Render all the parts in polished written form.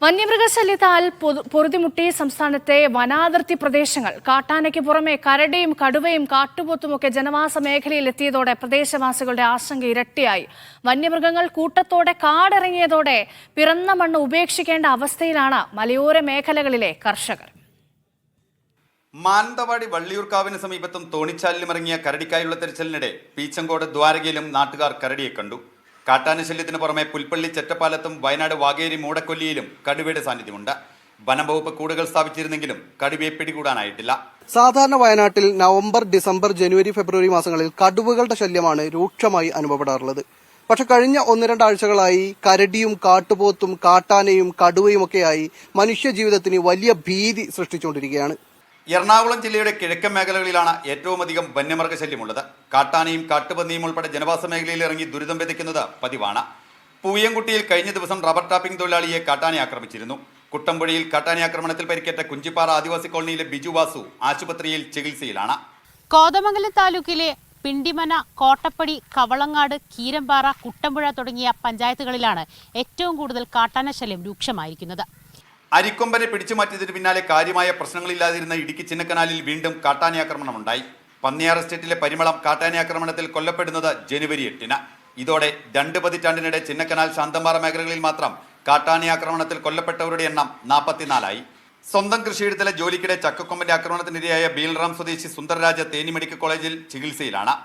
വന്യമൃഗശല്യത്താൽ പൊറുതിമുട്ടി സംസ്ഥാനത്തെ വനാതിർത്തി പ്രദേശങ്ങൾ. കാട്ടാനയ്ക്ക് പുറമെ കരടിയും കടുവയും കാട്ടുപോത്തുമൊക്കെ ജനവാസ മേഖലയിൽ എത്തിയതോടെ പ്രദേശവാസികളുടെ ആശങ്ക ഇരട്ടിയായി. വന്യമൃഗങ്ങൾ കൂട്ടത്തോടെ കാടിറങ്ങിയതോടെ പിറന്ന മണ്ണ് ഉപേക്ഷിക്കേണ്ട അവസ്ഥയിലാണ് മലയോര മേഖലകളിലെ കർഷകർ. മാനന്തവാടി വള്ളിയൂർക്കാവിന് സമീപത്തും തോണിച്ചാലിലും ഇറങ്ങിയ കരടിക്കായുള്ള തെരച്ചിലിനിടെ പീച്ചങ്കോട് ദ്വാരകയിലും നാട്ടുകാർ കരടിയെ കണ്ടു. കാട്ടാന ശല്യത്തിന് പുറമെ പുൽപ്പള്ളി ചെറ്റപ്പാലത്തും വയനാട് വാഗേരി മൂടക്കൊല്ലിയിലും കടുവയുടെ സാന്നിധ്യമുണ്ട്. വനംവകുപ്പ് കൂടുകൾ സ്ഥാപിച്ചിരുന്നെങ്കിലും കടുവയെ പിടികൂടാനായിട്ടില്ല. സാധാരണ വയനാട്ടിൽ നവംബർ, ഡിസംബർ, ജനുവരി, ഫെബ്രുവരി മാസങ്ങളിൽ കടുവകളുടെ ശല്യമാണ് രൂക്ഷമായി അനുഭവപ്പെടാറുള്ളത്. പക്ഷെ കഴിഞ്ഞ 1-2 ആഴ്ചകളായി കരടിയും കാട്ടുപോത്തും കാട്ടാനയും കടുവയുമൊക്കെയായി മനുഷ്യജീവിതത്തിന് വലിയ ഭീതി സൃഷ്ടിച്ചുകൊണ്ടിരിക്കുകയാണ്. എറണാകുളം ജില്ലയുടെ കിഴക്കൻ മേഖലകളിലാണ് ഏറ്റവും അധികം വന്യമൃഗശല്യമുള്ളത്. കാട്ടാനയും കാട്ടുപന്നിയും ഉൾപ്പെടെ ജനവാസ മേഖലയിൽ ഇറങ്ങി ദുരിതം വിതയ്ക്കുന്നത് പതിവാണ്. പൂയംകുട്ടിയിൽ കഴിഞ്ഞ ദിവസം റബ്ബർ ടാപ്പിംഗ് തൊഴിലാളിയെ കാട്ടാന ആക്രമിച്ചിരുന്നു. കുട്ടമ്പുഴയിൽ കാട്ടാന ആക്രമണത്തിൽ പരിക്കേറ്റ കുഞ്ചിപ്പാറ ആദിവാസി കോളനിയിലെ ബിജു വാസു ആശുപത്രിയിൽ ചികിത്സയിലാണ്. കോതമംഗലം താലൂക്കിലെ പിണ്ടിമന, കോട്ടപ്പടി, കവളങ്ങാട്, കീരമ്പാറ, കുട്ടമ്പുഴ തുടങ്ങിയ പഞ്ചായത്തുകളിലാണ് ഏറ്റവും കൂടുതൽ കാട്ടാന ശല്യം രൂക്ഷമായിരിക്കുന്നത്. അരിക്കൊമ്പനെ പിടിച്ചുമാറ്റിയതിന് പിന്നാലെ കാര്യമായ പ്രശ്നങ്ങളില്ലാതിരുന്ന ഇടുക്കി ചിന്നക്കനാലിൽ വീണ്ടും കാട്ടാനയാക്രമണമുണ്ടായി. പന്നിയാർ എസ്റ്റേറ്റിലെ പരിമളം കാട്ടാനയാക്രമണത്തിൽ കൊല്ലപ്പെടുന്നത് ജനുവരി 8-ന്. ഇതോടെ 2 പതിറ്റാണ്ടിനിടെ ചിന്നക്കനാൽ, ശാന്തമ്പാറ മേഖലകളിൽ മാത്രം കാട്ടാനയാക്രമണത്തിൽ കൊല്ലപ്പെട്ടവരുടെ എണ്ണം 44ആയി. സ്വന്തം കൃഷിയിടത്തിലെ ജോലിക്കിടെ ചക്കക്കൊമ്പന്റെ ആക്രമണത്തിനിരയായ ബീൽറാം സ്വദേശി സുന്ദരരാജ തേനി മെഡിക്കൽ കോളേജിൽ ചികിത്സയിലാണ്.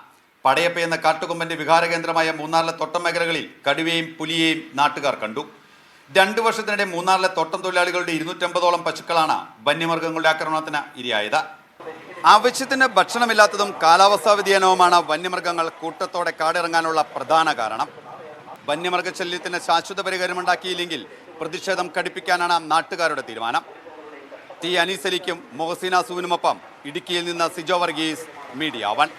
പടയപ്പ എന്ന കാട്ടുകൊമ്പന്റെ വിഹാരകേന്ദ്രമായ മൂന്നാറിലെ തോട്ടം മേഖലകളിൽ കടുവയെയും പുലിയെയും നാട്ടുകാർ കണ്ടു. 2 വർഷത്തിനിടെ മൂന്നാറിലെ തോട്ടം തൊഴിലാളികളുടെ 250ഓളം പശുക്കളാണ് വന്യമൃഗങ്ങളുടെ ആക്രമണത്തിന് ഇരയായത്. ആവശ്യത്തിന് ഭക്ഷണമില്ലാത്തതും കാലാവസ്ഥാ വ്യതിയാനവുമാണ് വന്യമൃഗങ്ങൾ കൂട്ടത്തോടെ കാടിറങ്ങാനുള്ള പ്രധാന കാരണം. വന്യമൃഗശല്യത്തിന് ശാശ്വത പരിഹാരമുണ്ടാക്കിയില്ലെങ്കിൽ പ്രതിഷേധം കടുപ്പിക്കാനാണ് നാട്ടുകാരുടെ തീരുമാനം. ടി അനീസ് അലിക്കും മൊഹസീന സുവിനുമൊപ്പം ഇടുക്കിയിൽ നിന്ന് സിജോ വർഗീസ്, മീഡിയ 1.